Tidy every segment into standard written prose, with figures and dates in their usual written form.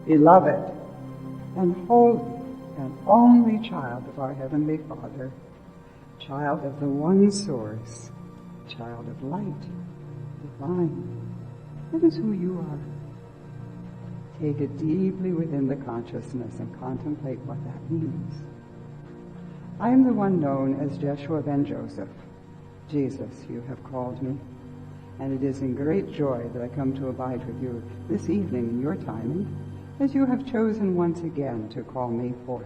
beloved, and holy, and only child of our Heavenly Father, child of the one source, child of light, divine. That is who you are. Take it deeply within the consciousness and contemplate what that means. I am the one known as Jeshua ben Joseph. Jesus, you have called me. And it is in great joy that I come to abide with you this evening in your timing, as you have chosen once again to call me forth.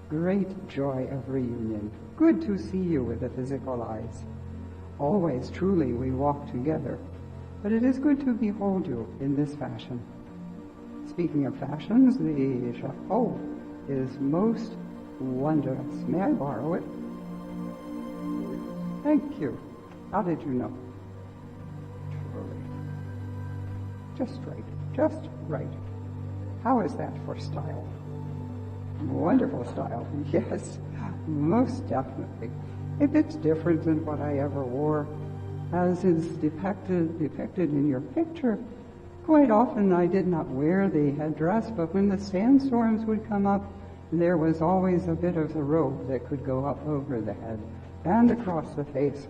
Great joy of reunion. Good to see you with the physical eyes. Always, truly, we walk together, but it is good to behold you in this fashion. Speaking of fashions, the chapeau is most wondrous. May I borrow it? Thank you. How did you know? Truly. Just right. Just right. How is that for style? Wonderful style. Yes, most definitely. If it's different than what I ever wore, as is depicted in your picture, quite often I did not wear the headdress, but when the sandstorms would come up, there was always a bit of the robe that could go up over the head and across the face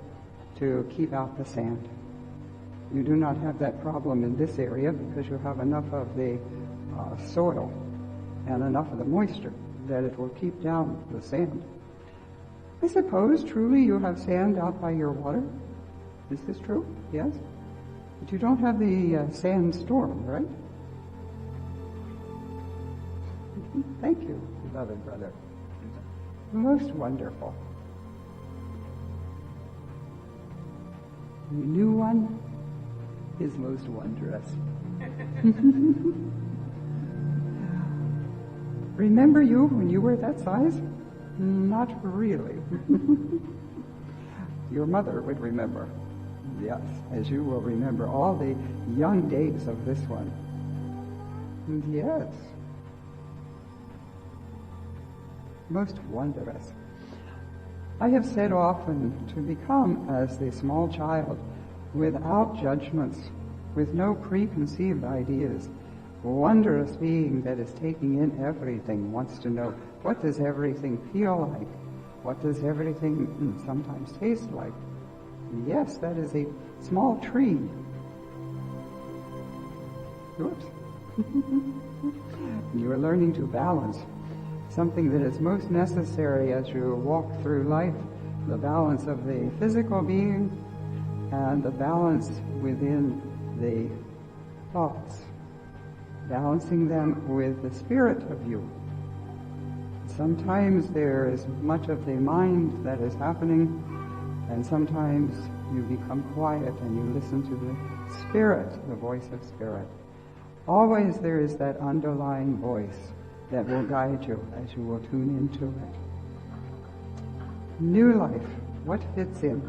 to keep out the sand. You do not have that problem in this area because you have enough of the soil and enough of the moisture that it will keep down the sand. I suppose truly you have sand out by your water. Is this true? Yes? But you don't have the sand storm, right? Thank you, beloved brother. Most wonderful. The new one is most wondrous. Remember you when you were that size? Not really. Your mother would remember. Yes, as you will remember all the young days of this one. Yes. Most wondrous. I have said often to become as the small child, without judgments, with no preconceived ideas, wondrous being that is taking in everything, wants to know what does everything feel like, what does everything sometimes taste like. Yes, that is a small tree. Oops. You are learning to balance something that is most necessary as you walk through life, the balance of the physical being and the balance within the thoughts, balancing them with the spirit of you. Sometimes there is much of the mind that is happening, and sometimes you become quiet and you listen to the spirit, the voice of spirit. Always there is that underlying voice that will guide you as you will tune into it. New life, what fits in?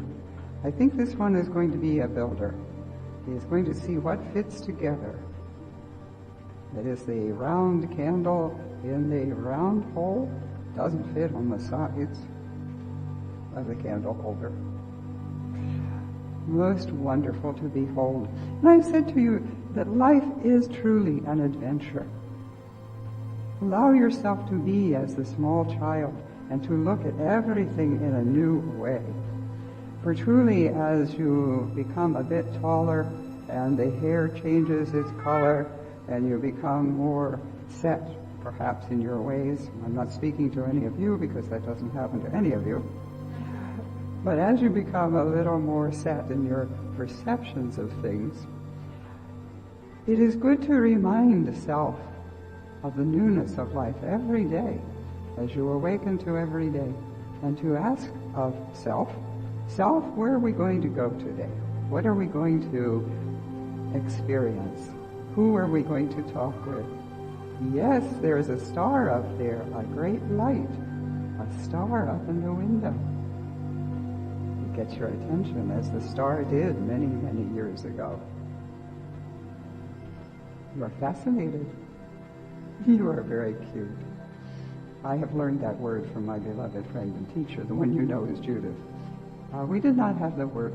I think this one is going to be a builder. He is going to see what fits together. That is the round candle in the round hole doesn't fit on the sides of the candle holder. Most wonderful to behold. And I've said to you that life is truly an adventure. Allow yourself to be as the small child and to look at everything in a new way. For truly, as you become a bit taller and the hair changes its color and you become more set, perhaps, in your ways, I'm not speaking to any of you because that doesn't happen to any of you, but as you become a little more set in your perceptions of things, it is good to remind the self of the newness of life every day as you awaken to every day, and to ask of self, where are we going to go today? What are we going to experience? Who are we going to talk with? Yes, there is a star up there, a great light, a star up in the window. It gets your attention as the star did many, many years ago. You are fascinated. You are very cute. I have learned that word from my beloved friend and teacher, the one you know is Judith. We did not have the word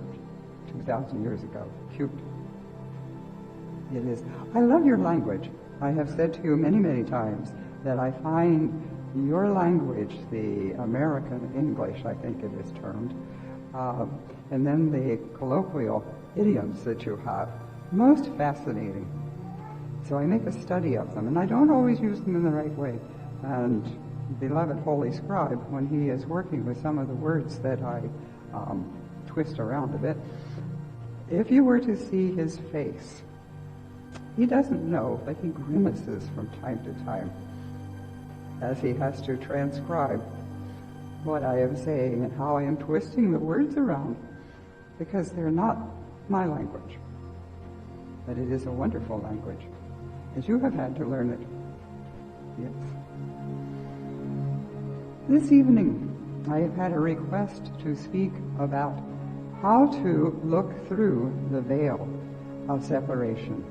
2,000 years ago, cute. It is. I love your language. I have said to you many, many times that I find your language, the American English, I think it is termed, and then the colloquial idioms that you have, most fascinating. So I make a study of them, and I don't always use them in the right way. And beloved Holy Scribe, when he is working with some of the words that I twist around a bit, if you were to see his face, he doesn't know, but he grimaces from time to time as he has to transcribe what I am saying and how I am twisting the words around, because they're not my language. But it is a wonderful language, as you have had to learn it. Yes. This evening, I have had a request to speak about how to look through the veil of separation.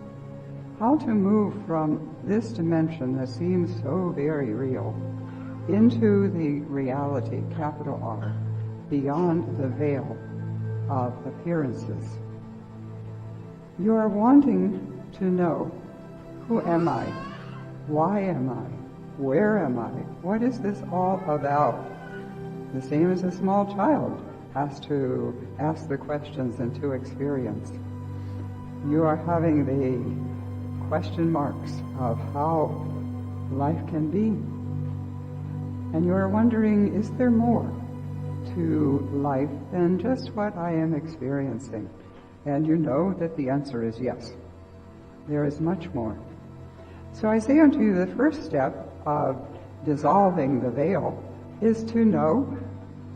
How to move from this dimension that seems so very real into the reality, capital R, beyond the veil of appearances. You are wanting to know, who am I? Why am I? Where am I? What is this all about? The same as a small child has to ask the questions and to experience. You are having the question marks of how life can be. And you are wondering, is there more to life than just what I am experiencing? And you know that the answer is yes. There is much more. So I say unto you, the first step of dissolving the veil is to know,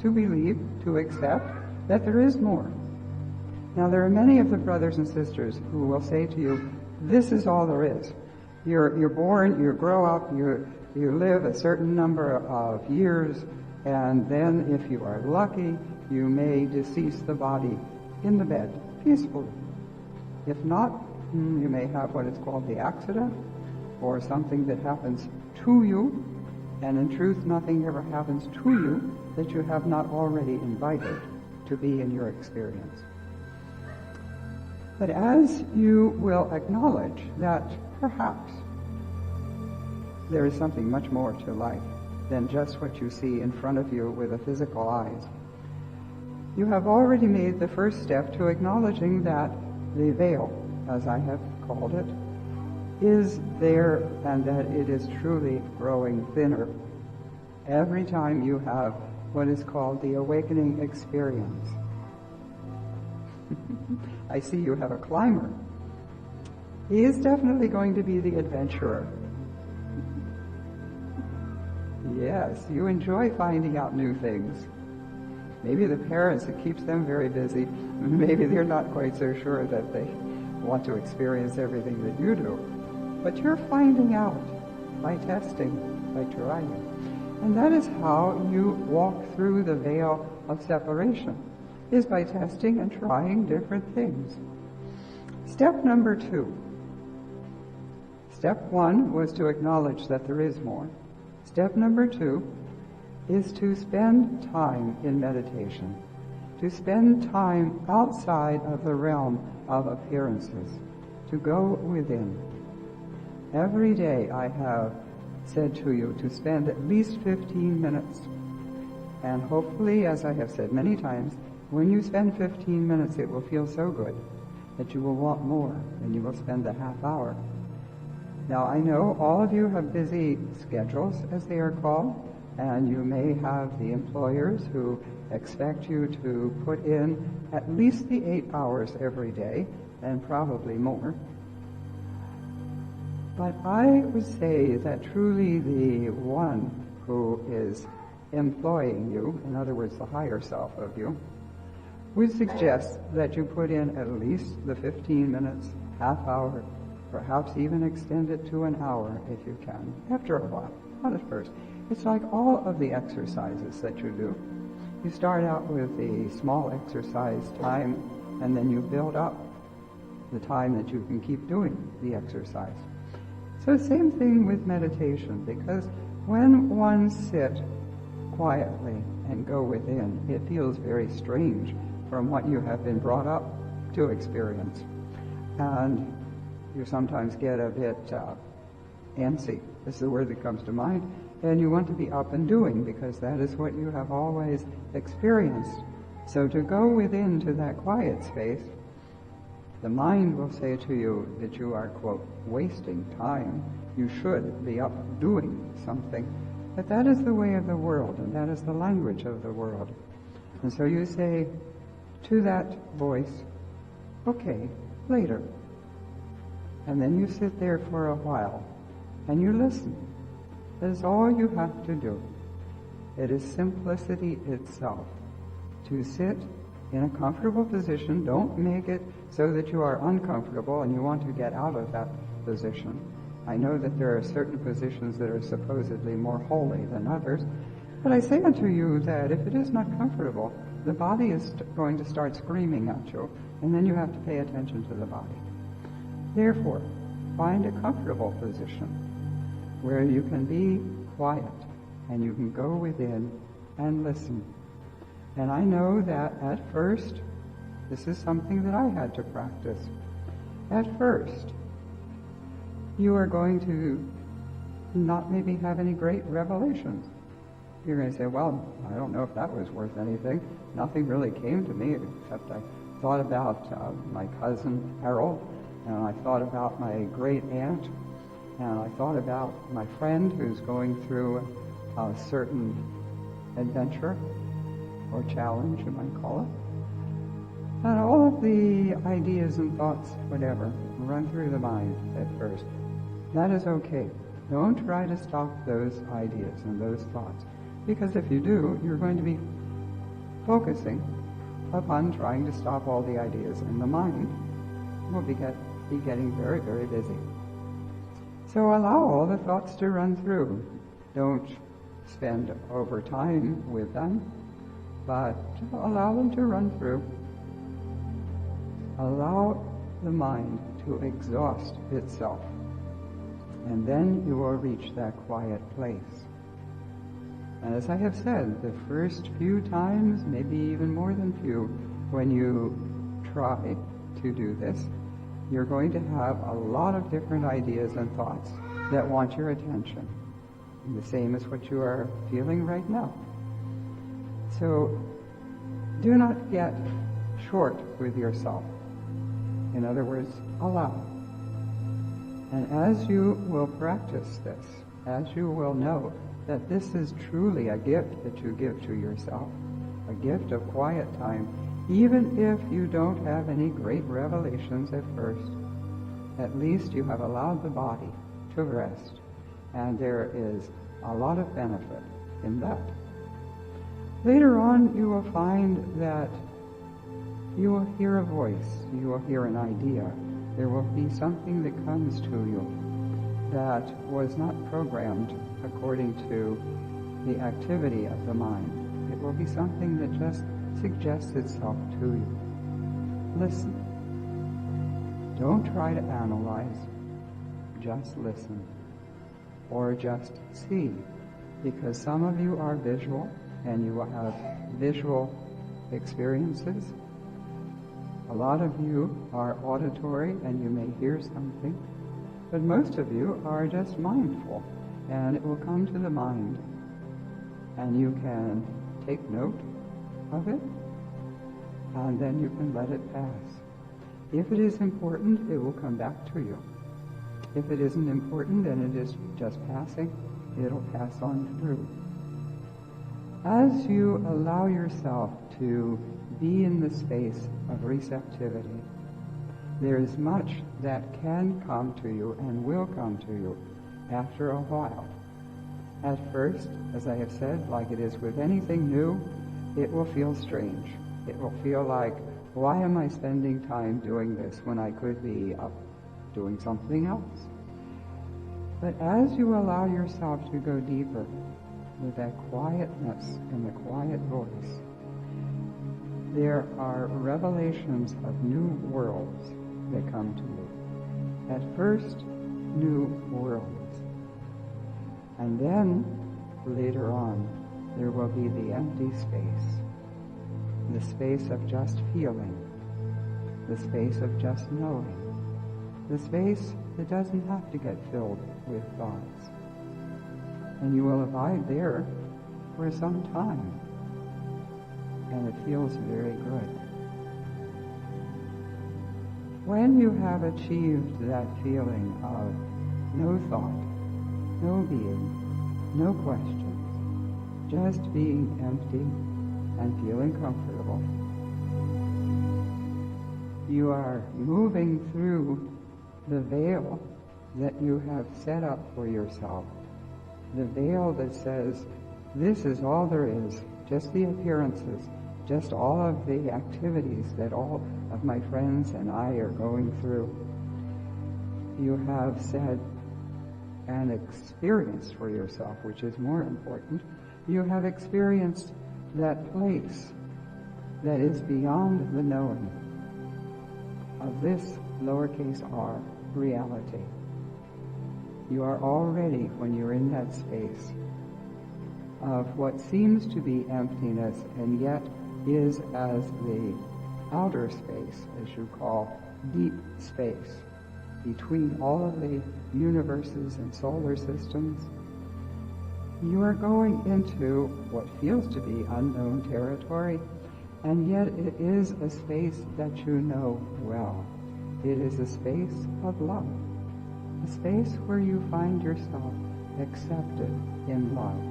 to believe, to accept that there is more. Now there are many of the brothers and sisters who will say to you, this is all there is. You're born, you grow up, you live a certain number of years, and then if you are lucky, you may decease the body in the bed, peacefully. If not, you may have what is called the accident, or something that happens to you, and in truth nothing ever happens to you that you have not already invited to be in your experience. But as you will acknowledge that perhaps there is something much more to life than just what you see in front of you with the physical eyes, you have already made the first step to acknowledging that the veil, as I have called it, is there and that it is truly growing thinner every time you have what is called the awakening experience. I see you have a climber. He is definitely going to be the adventurer. Yes, you enjoy finding out new things. Maybe the parents, it keeps them very busy. Maybe they're not quite so sure that they want to experience everything that you do. But you're finding out by testing, by trying. And that is how you walk through the veil of separation, is by testing and trying different things. Step number 2. Step 1 was to acknowledge that there is more. Step number 2 is to spend time in meditation, to spend time outside of the realm of appearances, to go within. Every day I have said to you to spend at least 15 minutes. And hopefully, as I have said many times, when you spend 15 minutes, it will feel so good that you will want more, and you will spend a half hour. Now, I know all of you have busy schedules, as they are called, and you may have the employers who expect you to put in at least the 8 hours every day, and probably more. But I would say that truly the one who is employing you, in other words, the higher self of you, would suggest that you put in at least the 15 minutes, half hour, perhaps even extend it to an hour if you can, after a while, not at first. It's like all of the exercises that you do. You start out with the small exercise time, and then you build up the time that you can keep doing the exercise. So same thing with meditation, because when one sit quietly and go within, it feels very strange from what you have been brought up to experience. And you sometimes get a bit antsy is the word that comes to mind, and you want to be up and doing because that is what you have always experienced. So to go within to that quiet space, the mind will say to you that you are, quote, wasting time. You should be up doing something. But that is the way of the world, and that is the language of the world. And so you say to that voice, okay, later. And then you sit there for a while, and you listen. That is all you have to do. It is simplicity itself. To sit in a comfortable position, don't make it so that you are uncomfortable and you want to get out of that position. I know that there are certain positions that are supposedly more holy than others, but I say unto you that if it is not comfortable, the body is going to start screaming at you, and then you have to pay attention to the body. Therefore, find a comfortable position where you can be quiet and you can go within and listen. And I know that at first, this is something that I had to practice. At first, you are going to not maybe have any great revelations. You're going to say, well, I don't know if that was worth anything. Nothing really came to me except I thought about my cousin Harold, and I thought about my great aunt, and I thought about my friend who's going through a certain adventure or challenge, you might call it. And all of the ideas and thoughts, whatever, run through the mind at first. That is okay. Don't try to stop those ideas and those thoughts, because if you do, you're going to be focusing upon trying to stop all the ideas, and the mind will be getting very, very busy. So allow all the thoughts to run through. Don't spend over time with them, but allow them to run through. Allow the mind to exhaust itself, and then you will reach that quiet place. And as I have said, the first few times, maybe even more than few, when you try to do this, you're going to have a lot of different ideas and thoughts that want your attention. And the same as what you are feeling right now. So do not get short with yourself. In other words, allow. And as you will practice this, as you will know that this is truly a gift that you give to yourself, a gift of quiet time, even if you don't have any great revelations at first, at least you have allowed the body to rest, and there is a lot of benefit in that. Later on, you will find that you will hear a voice, you will hear an idea. There will be something that comes to you that was not programmed according to the activity of the mind. It will be something that just suggests itself to you. Listen. Don't try to analyze. Just listen. Or just see. Because some of you are visual, and you will have visual experiences. A lot of you are auditory, and you may hear something. But most of you are just mindful, and it will come to the mind. And you can take note of it, and then you can let it pass. If it is important, it will come back to you. If it isn't important and it is just passing, it'll pass on through. As you allow yourself to be in the space of receptivity, there is much that can come to you and will come to you after a while. At first, as I have said, like it is with anything new, it will feel strange. It will feel like, why am I spending time doing this when I could be up doing something else? But as you allow yourself to go deeper with that quietness and the quiet voice, there are revelations of new worlds that come to you. At first, new worlds. And then, later on, there will be the empty space. The space of just feeling. The space of just knowing. the space that doesn't have to get filled with thoughts. And you will abide there for some time. And it feels very good. When you have achieved that feeling of no thought, no being, no questions, just being empty and feeling comfortable, you are moving through the veil that you have set up for yourself. The veil that says, this is all there is, just the appearances, just all of the activities that all of my friends and I are going through. You have said and experienced for yourself, which is more important. You have experienced that place that is beyond the knowing of this lowercase r reality. You are already, when you're in that space of what seems to be emptiness and yet is as the outer space, as you call deep space, between all of the universes and solar systems, you are going into what feels to be unknown territory, and yet it is a space that you know well. It is a space of love, a space where you find yourself accepted in love.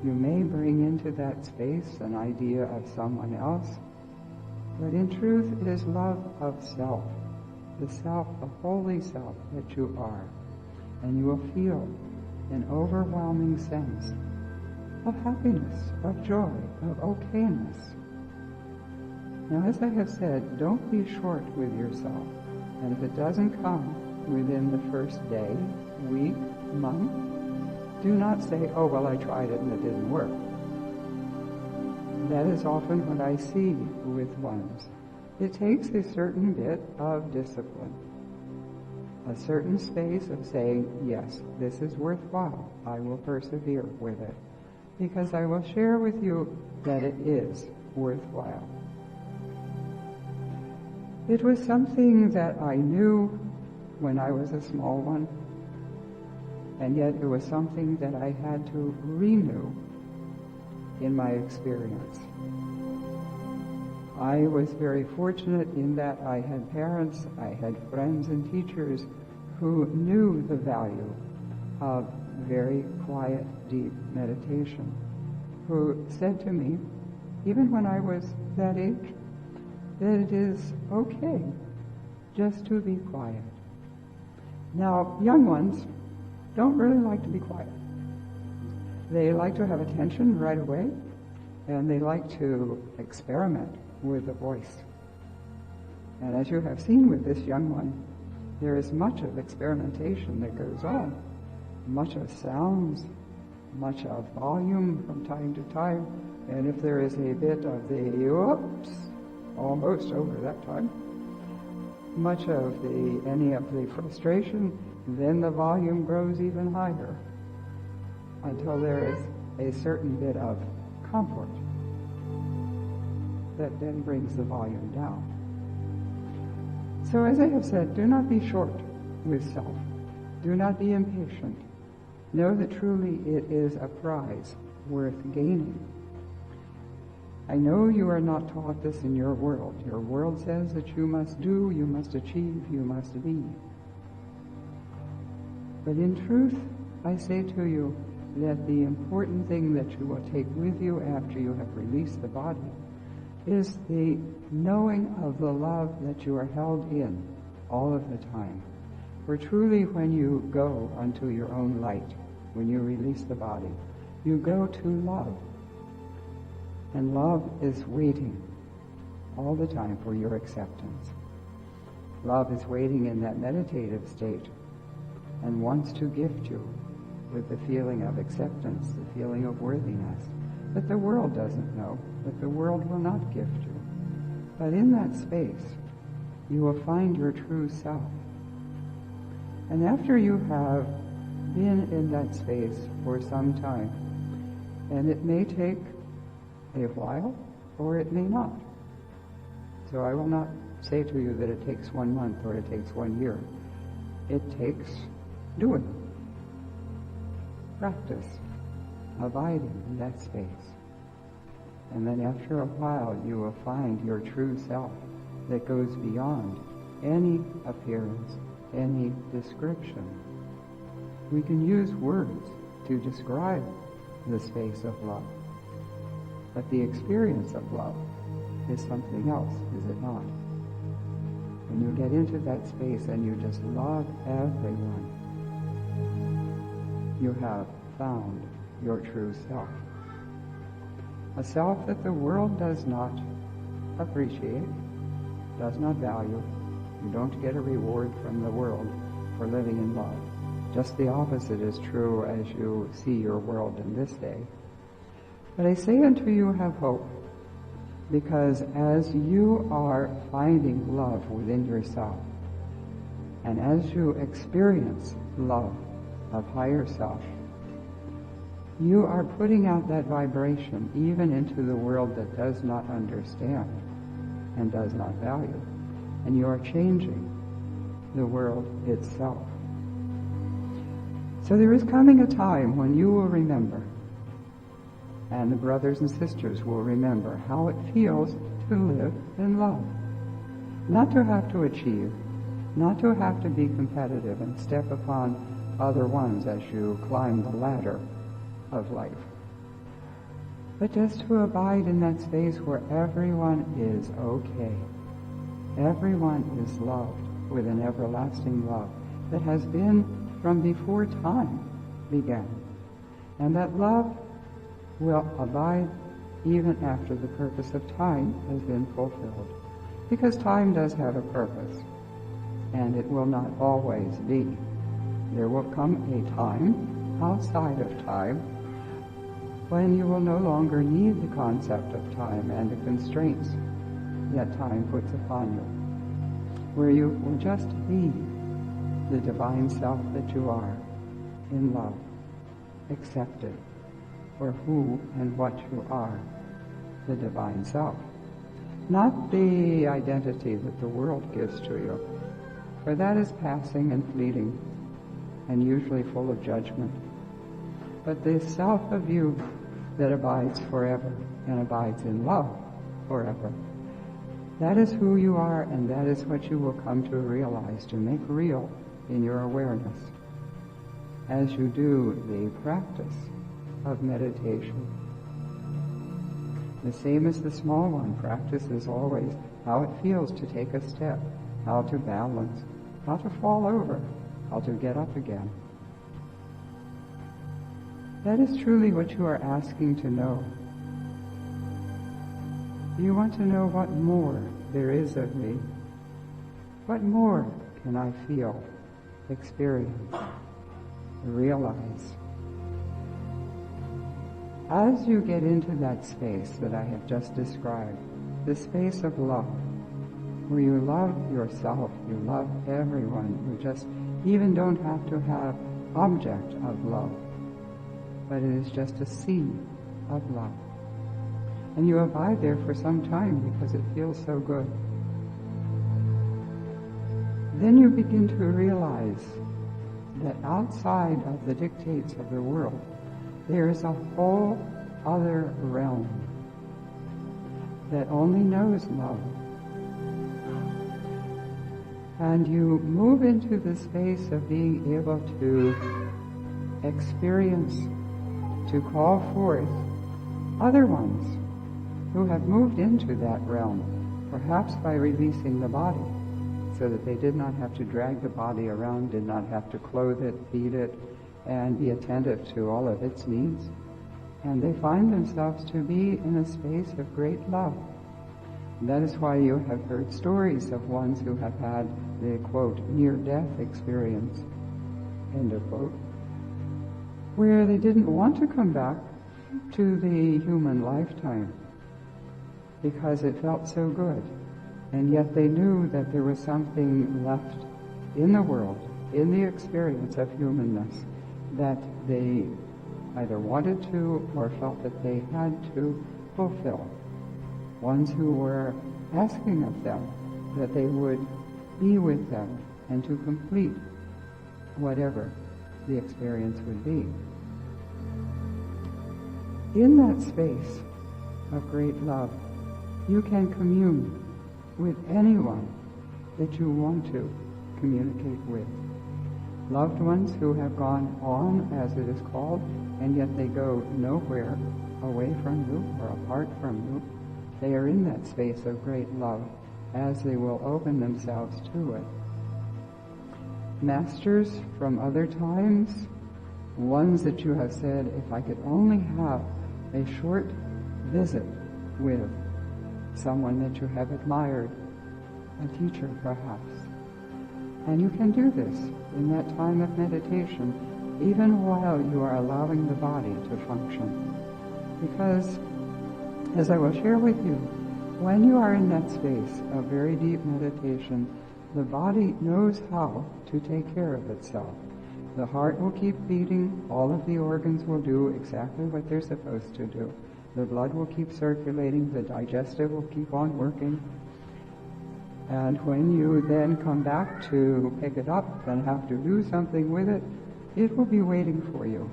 You may bring into that space an idea of someone else, but in truth it is love of self, the self, the holy self that you are. And you will feel an overwhelming sense of happiness, of joy, of okayness. Now, as I have said, don't be short with yourself. And if it doesn't come within the first day, week, month, do not say, oh, well, I tried it and it didn't work. That is often what I see with ones. It takes a certain bit of discipline, a certain space of saying, yes, this is worthwhile. I will persevere with it, because I will share with you that it is worthwhile. It was something that I knew when I was a small one, and yet it was something that I had to renew in my experience. I was very fortunate in that I had parents, I had friends and teachers who knew the value of very quiet, deep meditation, who said to me, even when I was that age, that it is okay just to be quiet. Now, young ones don't really like to be quiet. They like to have attention right away, and they like to experiment with the voice. And as you have seen with this young one, there is much of experimentation that goes on, much of sounds, much of volume from time to time, and if there is a bit of the whoops, almost over that time, much of any of the frustration, then the volume grows even higher until there is a certain bit of comfort that then brings the volume down. So as I have said, do not be short with self. Do not be impatient. Know that truly it is a prize worth gaining. I know you are not taught this in your world. Your world says that you must do, you must achieve, you must be. But in truth, I say to you that the important thing that you will take with you after you have released the body is the knowing of the love that you are held in all of the time. For truly when you go unto your own light, when you release the body, you go to love. And love is waiting all the time for your acceptance. Love is waiting in that meditative state and wants to gift you with the feeling of acceptance, the feeling of worthiness that the world doesn't know, that the world will not gift you. But in that space, you will find your true self. And after you have been in that space for some time, and it may take a while, or it may not. So I will not say to you that it takes 1 month or it takes 1 year. It takes doing, practice, abiding in that space. And then after a while you will find your true self that goes beyond any appearance, any description. We can use words to describe the space of love, but the experience of love is something else, is it not? When you get into that space and you just love everyone, you have found your true self. A self that the world does not appreciate, does not value. You don't get a reward from the world for living in love. Just the opposite is true as you see your world in this day. But I say unto you, have hope, because as you are finding love within yourself, and as you experience love of higher self, you are putting out that vibration even into the world that does not understand and does not value. And you are changing the world itself. So there is coming a time when you will remember, and the brothers and sisters will remember, how it feels to live in love. Not to have to achieve, not to have to be competitive and step upon other ones as you climb the ladder of life, but just to abide in that space where everyone is okay. Everyone is loved with an everlasting love that has been from before time began. And that love will abide even after the purpose of time has been fulfilled. Because time does have a purpose, and it will not always be. There will come a time outside of time when you will no longer need the concept of time and the constraints that time puts upon you, where you will just be the divine self that you are, in love, accepted for who and what you are, the divine self. Not the identity that the world gives to you, for that is passing and fleeting and usually full of judgment. But the self of you that abides forever and abides in love forever, that is who you are, and that is what you will come to realize, to make real in your awareness as you do the practice of meditation. The same as the small one, practice is always how it feels to take a step, how to balance, how to fall over, how to get up again. That is truly what you are asking to know. You want to know what more there is of me. What more can I feel, experience, realize? As you get into that space that I have just described, the space of love, where you love yourself, you love everyone, you just even don't have to have object of love, but it is just a seed of love. And you abide there for some time because it feels so good. Then you begin to realize that outside of the dictates of the world, there is a whole other realm that only knows love. And you move into the space of being able to experience, to call forth other ones who have moved into that realm, perhaps by releasing the body, so that they did not have to drag the body around, did not have to clothe it, feed it, and be attentive to all of its needs. And they find themselves to be in a space of great love. And that is why you have heard stories of ones who have had the, quote, near-death experience, end of quote, where they didn't want to come back to the human lifetime because it felt so good. And yet they knew that there was something left in the world, in the experience of humanness, that they either wanted to or felt that they had to fulfill. Ones who were asking of them that they would be with them and to complete whatever the experience would be. In that space of great love, you can commune with anyone that you want to communicate with. Loved ones who have gone on, as it is called, and yet they go nowhere away from you or apart from you. They are in that space of great love as they will open themselves to it. Masters from other times, ones that you have said, if I could only have a short visit with someone that you have admired, a teacher perhaps. And you can do this in that time of meditation, even while you are allowing the body to function. Because, as I will share with you, when you are in that space of very deep meditation, the body knows how to take care of itself. The heart will keep beating, all of the organs will do exactly what they're supposed to do. The blood will keep circulating, the digestive will keep on working. And when you then come back to pick it up and have to do something with it, it will be waiting for you.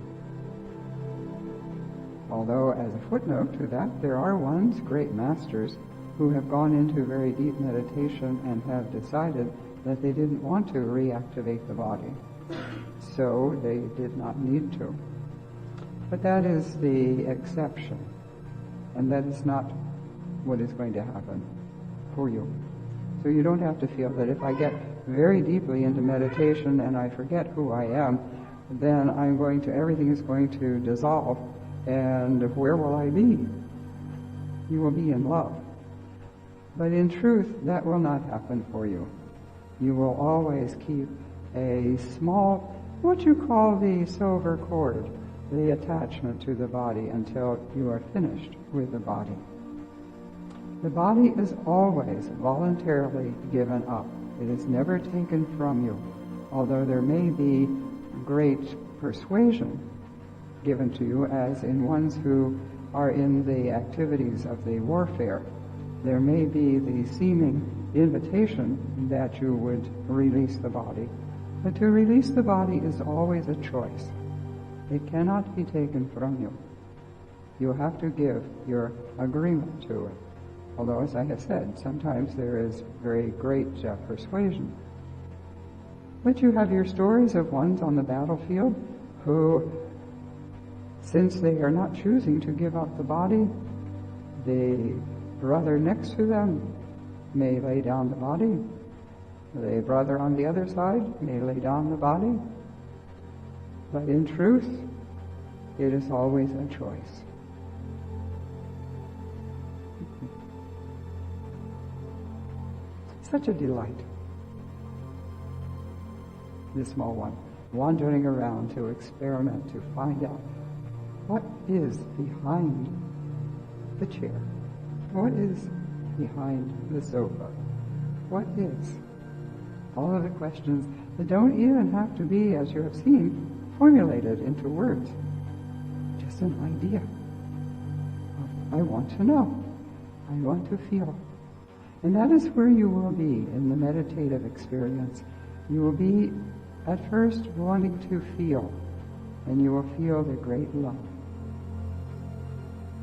Although, as a footnote to that, there are ones, great masters, who have gone into very deep meditation and have decided that they didn't want to reactivate the body. So they did not need to. But that is the exception. And that is not what is going to happen for you. So you don't have to feel that if I get very deeply into meditation and I forget who I am, then everything is going to dissolve, and where will I be? You will be in love. But in truth, that will not happen for you. You will always keep a small, what you call the silver cord, the attachment to the body until you are finished with the body. The body is always voluntarily given up. It is never taken from you, although there may be great persuasion given to you, as in ones who are in the activities of the warfare. There may be the seeming invitation that you would release the body, but to release the body is always a choice. It cannot be taken from you. You have to give your agreement to it. Although, as I have said, sometimes there is very great persuasion. But you have your stories of ones on the battlefield who, since they are not choosing to give up the body, the brother next to them may lay down the body. The brother on the other side may lay down the body. But in truth, it is always a choice. Such a delight. The small one, wandering around to experiment, to find out what is behind the chair, what is behind the sofa, what is. All of the questions that don't even have to be, as you have seen, formulated into words. Just an idea of, I want to know, I want to feel. And that is where you will be in the meditative experience. You will be at first wanting to feel, and you will feel the great love.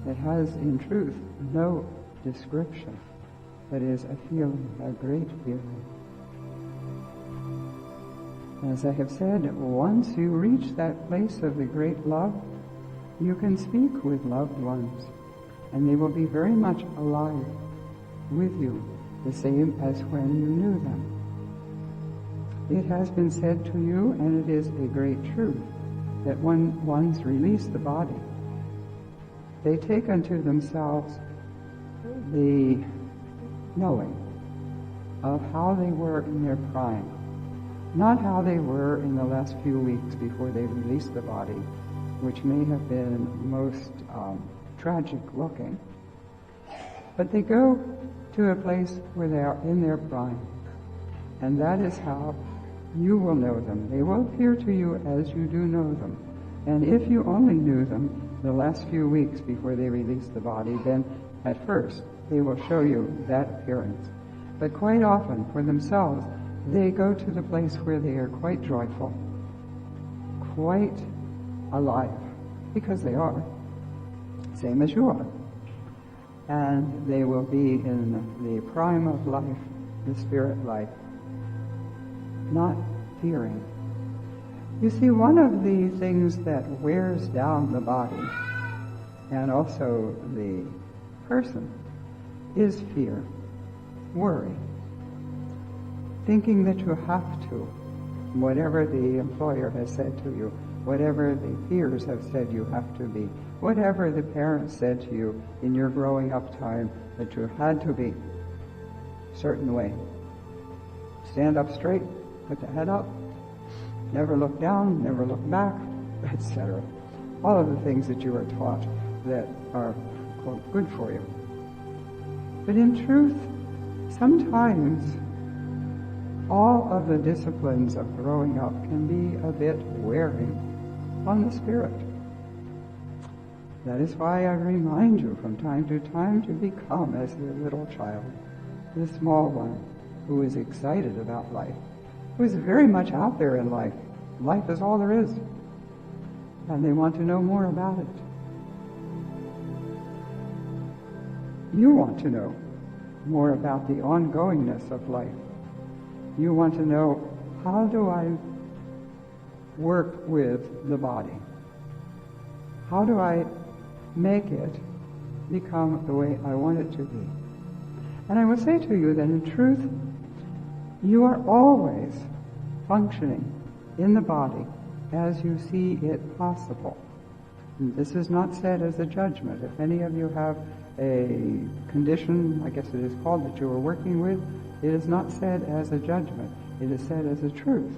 It has, in truth, no description, but is a feeling, a great feeling. As I have said, once you reach that place of the great love, you can speak with loved ones, and they will be very much alive with you, the same as when you knew them. It has been said to you, and it is a great truth, that when ones release the body, they take unto themselves the knowing of how they were in their prime, not how they were in the last few weeks before they released the body, which may have been most tragic looking. But they go to a place where they are in their prime. And that is how you will know them. They will appear to you as you do know them. And if you only knew them the last few weeks before they release the body, then at first they will show you that appearance. But quite often, for themselves, they go to the place where they are quite joyful, quite alive, because they are, same as you are. And they will be in the prime of life, the spirit life, not fearing. You see, one of the things that wears down the body and also the person is fear, worry, thinking that you have to, whatever the employer has said to you, whatever the peers have said you have to be, whatever the parents said to you in your growing up time that you had to be a certain way. Stand up straight, put the head up, never look down, never look back, etc. All of the things that you are taught that are, quote, good for you. But in truth, sometimes all of the disciplines of growing up can be a bit wearing on the spirit. That is why I remind you from time to time to become as the little child, the small one who is excited about life, who is very much out there in life. Life is all there is, and they want to know more about it. You want to know more about the ongoingness of life. You want to know, how do I work with the body? How do I make it become the way I want it to be? And I will say to you that in truth, you are always functioning in the body as you see it possible. And this is not said as a judgment. If any of you have a condition, I guess it is called, that you are working with, it is not said as a judgment. It is said as a truth,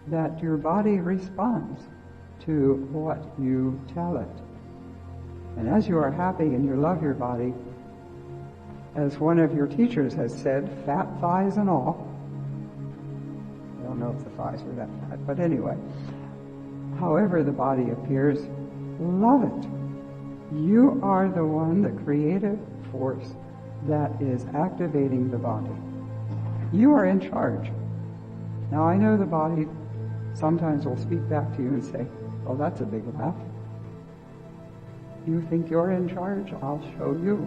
that your body responds to what you tell it. And as you are happy and you love your body, as one of your teachers has said, fat thighs and all. I don't know if the thighs were that fat, but anyway. However the body appears, love it. You are the one, the creative force, that is activating the body. You are in charge. Now I know the body sometimes will speak back to you and say, well, that's a big laugh. You think you're in charge? I'll show you.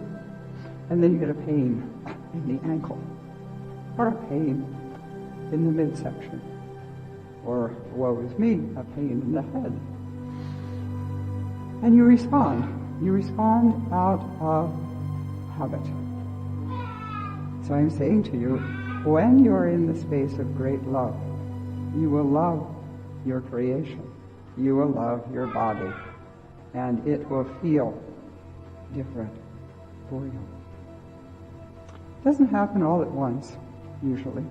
And then you get a pain in the ankle, or a pain in the midsection, or, woe is me, a pain in the head. And you respond. You respond out of habit. So I'm saying to you, when you're in the space of great love, you will love your creation. You will love your body. And it will feel different for you. It doesn't happen all at once, usually.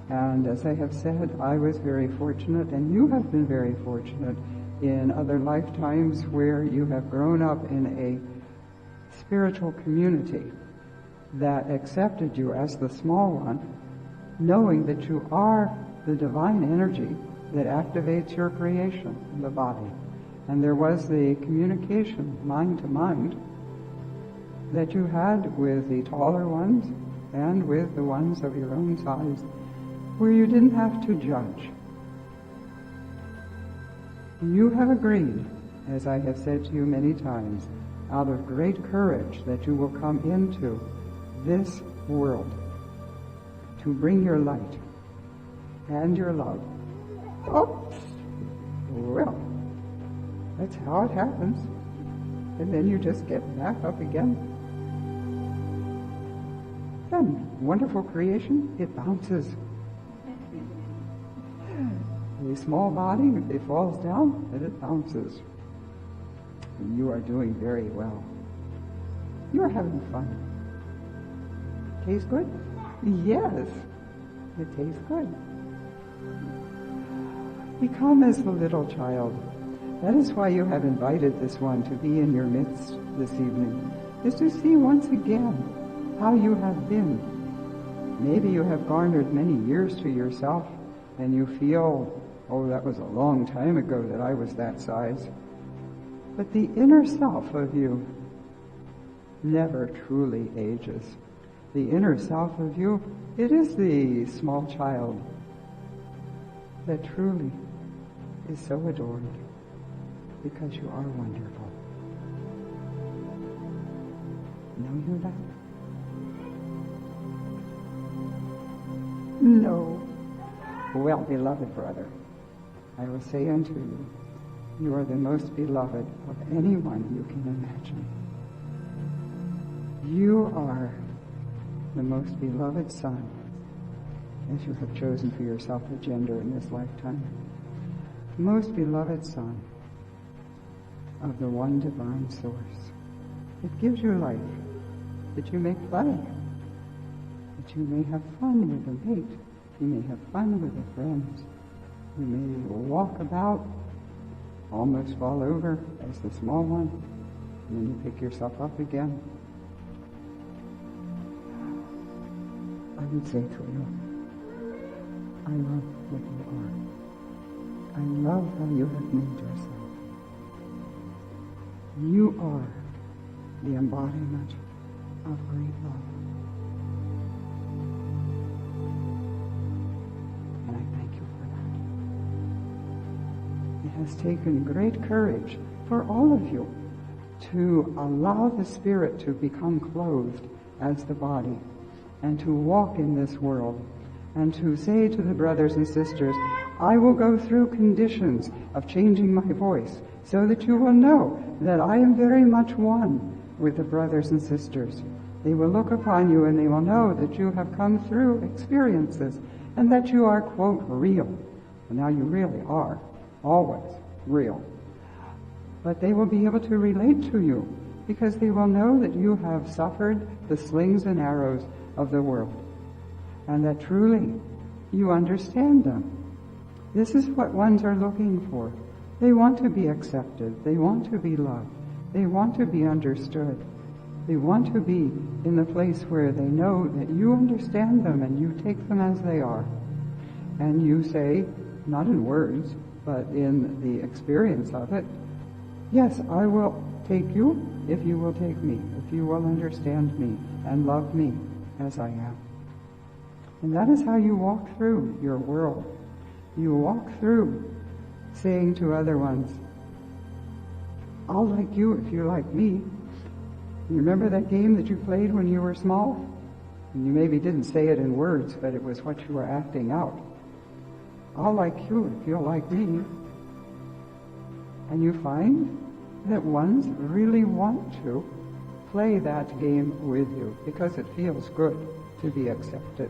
And as I have said, I was very fortunate, and you have been very fortunate in other lifetimes where you have grown up in a spiritual community that accepted you as the small one, knowing that you are the divine energy that activates your creation in the body. And there was the communication, mind to mind, that you had with the taller ones and with the ones of your own size, where you didn't have to judge. You have agreed, as I have said to you many times, out of great courage, that you will come into this world to bring your light and your love. Oops! Well, that's how it happens. And then you just get back up again. Then, wonderful creation, it bounces. A small body, if it falls down, then it bounces. And you are doing very well. You are having fun. Tastes good? Yes, it tastes good. Become as the little child. That is why you have invited this one to be in your midst this evening, is to see once again how you have been. Maybe you have garnered many years to yourself, and you feel, oh, that was a long time ago that I was that size. But the inner self of you never truly ages. the inner self of you, it is the small child that truly is so adored because you are wonderful. Know you that? No. Well, beloved brother, I will say unto you, you are the most beloved of anyone you can imagine. You are the most beloved son, as you have chosen for yourself a gender in this lifetime. Most beloved son of the one divine source. It gives you life, that you may play, that you may have fun with a mate, you may have fun with a friend, you may walk about, almost fall over as the small one, and then you pick yourself up again. I would say to you, I love what you are. I love how you have made yourself. You are the embodiment of great love. And I thank you for that. It has taken great courage for all of you to allow the spirit to become clothed as the body and to walk in this world and to say to the brothers and sisters, I will go through conditions of changing my voice so that you will know that I am very much one with the brothers and sisters. They will look upon you and they will know that you have come through experiences and that you are, quote, real. And now you really are, always real. But they will be able to relate to you because they will know that you have suffered the slings and arrows of the world and that truly you understand them. This is what ones are looking for. They want to be accepted. They want to be loved. They want to be understood. They want to be in the place where they know that you understand them and you take them as they are. And you say, not in words, but in the experience of it, yes, I will take you if you will take me, if you will understand me and love me as I am. And that is how you walk through your world. You walk through saying to other ones, I'll like you if you like me. You remember that game that you played when you were small? And you maybe didn't say it in words, but it was what you were acting out. I'll like you if you'll like me. And you find that ones really want to play that game with you because it feels good to be accepted.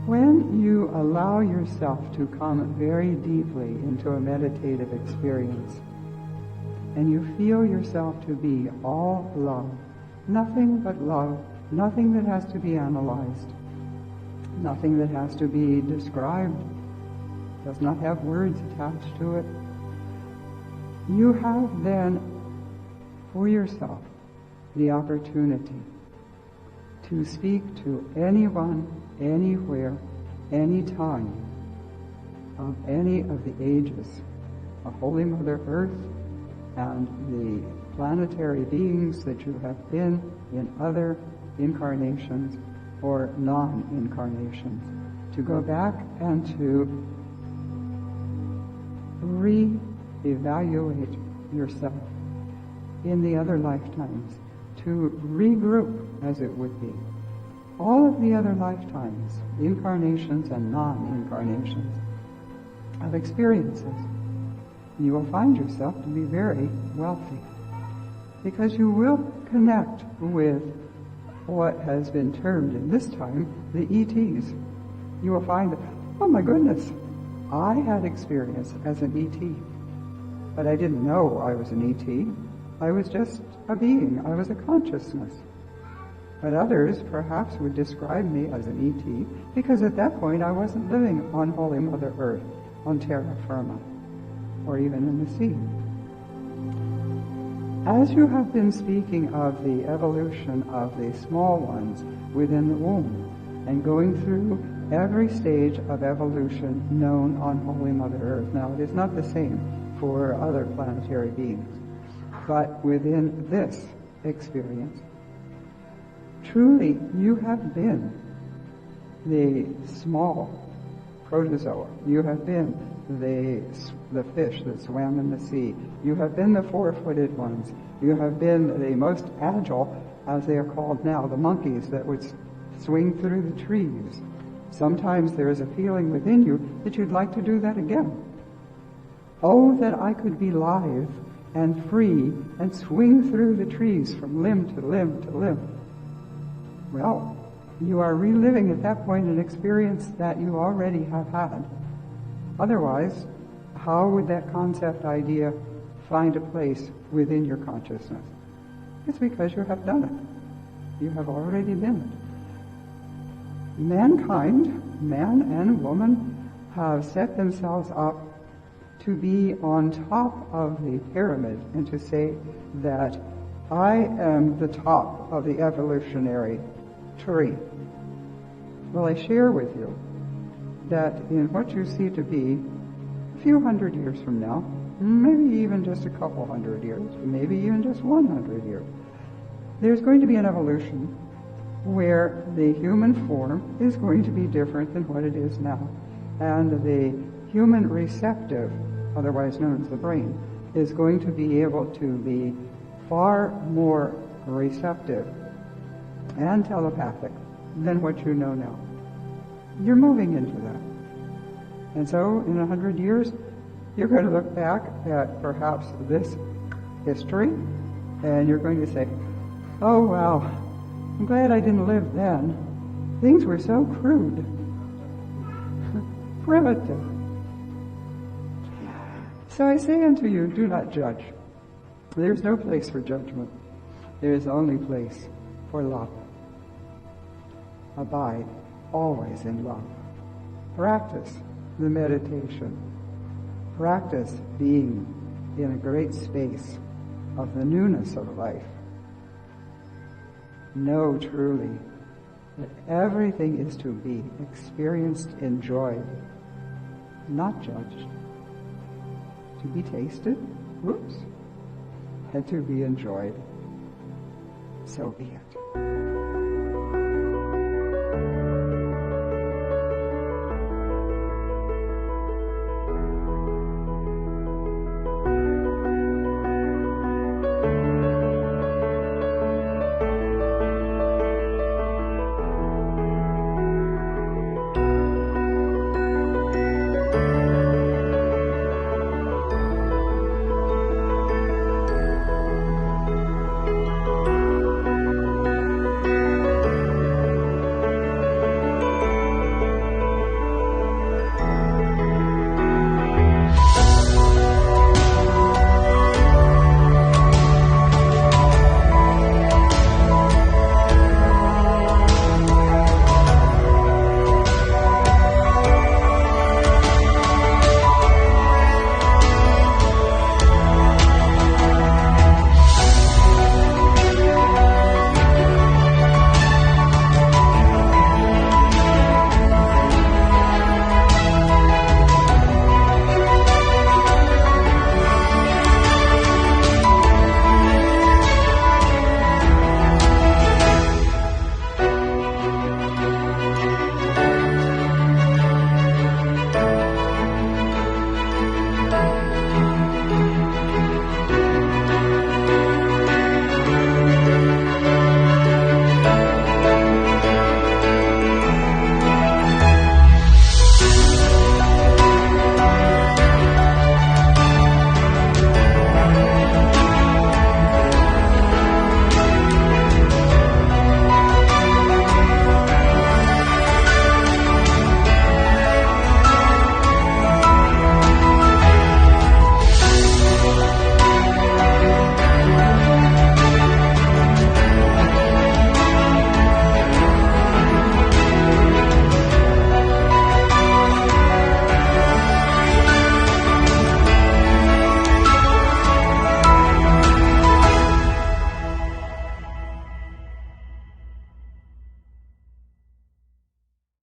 When you allow yourself to come very deeply into a meditative experience and you feel yourself to be all love, nothing but love, nothing that has to be analyzed, nothing that has to be described, does not have words attached to it, you have then for yourself the opportunity to speak to anyone, anywhere, anytime, of any of the ages of Holy Mother Earth and the planetary beings that you have been in other incarnations or non-incarnations, to go back and to re-evaluate yourself in the other lifetimes, to regroup, as it would be, all of the other lifetimes, incarnations and non-incarnations, of experiences. You will find yourself to be very wealthy because you will connect with what has been termed in this time the ETs. You will find that, oh my goodness, I had experience as an ET, but I didn't know I was an ET. I was just a being. I was a consciousness. But others perhaps would describe me as an ET because at that point I wasn't living on Holy Mother Earth, on terra firma, or even in the sea. As you have been speaking of the evolution of the small ones within the womb and going through every stage of evolution known on Holy Mother Earth. Now, it is not the same for other planetary beings, but within this experience, truly, you have been the small protozoa. You have been the fish that swam in the sea. You have been the four-footed ones. You have been the most agile, as they are called now, the monkeys that would swing through the trees. Sometimes there is a feeling within you that you'd like to do that again. Oh, that I could be lithe and free and swing through the trees from limb to limb to limb. Well, you are reliving at that point an experience that you already have had. Otherwise, how would that concept idea find a place within your consciousness? It's because you have done it. You have already been it. Mankind, man and woman, have set themselves up to be on top of the pyramid and to say that I am the top of the evolutionary tree. Well, I share with you that in what you see to be a few hundred years from now, maybe even just a couple hundred years, maybe even just 100 years, there's going to be an evolution where the human form is going to be different than what it is now. And the human receptive, otherwise known as the brain, is going to be able to be far more receptive and telepathic than what you know now. You're moving into that. And so in 100 years, you're going to look back at perhaps this history, and you're going to say, oh, wow, I'm glad I didn't live then. Things were so crude, primitive. So I say unto you, do not judge. There's no place for judgment. There is only place for love. Abide always in love. Practice the meditation. Practice being in a great space of the newness of life. Know truly that everything is to be experienced, enjoyed, not judged. To be tasted, and to be enjoyed. So be it.